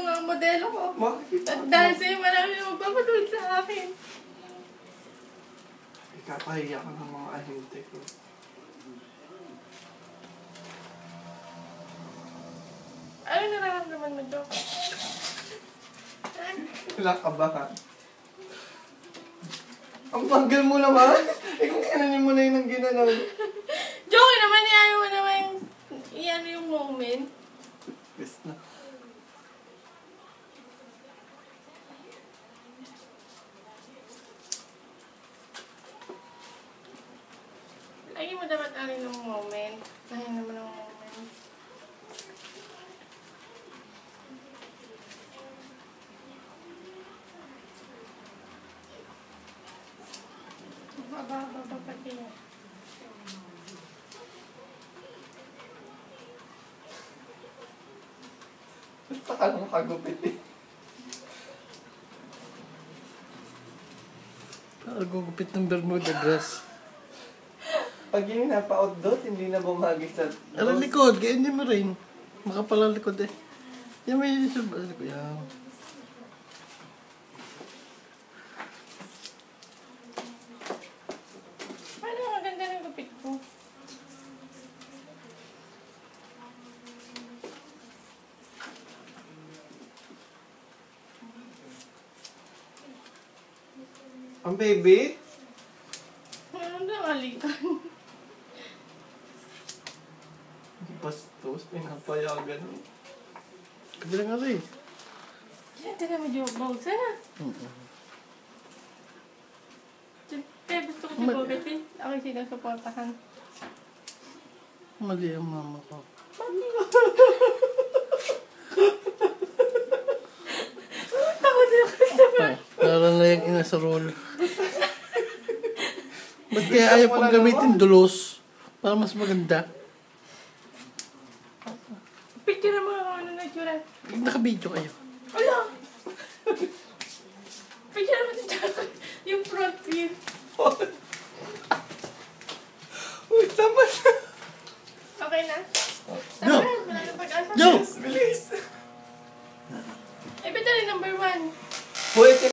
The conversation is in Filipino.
nga ang modelo ko. Makikita At dahil sa'yo, marami na magpapatulad sa akin. Ikapahiya ka ng mga ahente ko. Ano nararamdaman mo, Dok? Wala ka ba ha? Ang banggal mo naman! Eh kung kinanin mo na yun ang ginanaw. Joke naman, iyan mo naman iyan yung moment. Yes na. Lagi mo dapat alin ng moment. Dahil naman ang moment. Baba pati yan. Saka lang kagupit eh. Gugupit ng Bermuda grass. Pag yun napa-outdot, hindi na bumagi sa... Alam likod, kaya hindi mo rin. Makapal ang likod eh. Yan may likod. Yan. Paano ang ganda ng gupit ko? Ang baby? Ano na alikan? Bastos, pinapayagan. Kabila nga rin. Yan, tira medyo bawag sana. Siyempre, gusto ko si Bobet eh. Ako yung sinusuportahan. Mali ang mama ko. Takot na ako sa Ay, naran na yung ina sa roll. Ba't kaya ayaw pang gamitin dulos? Para mas maganda. picture na mga ano na itsura. Naka-video kayo. Ala! Picture naman si Jaco. Yung front view. Uy, tama na. Okay na? Go! Tama na, wala na pag-asa. Go! Bilis!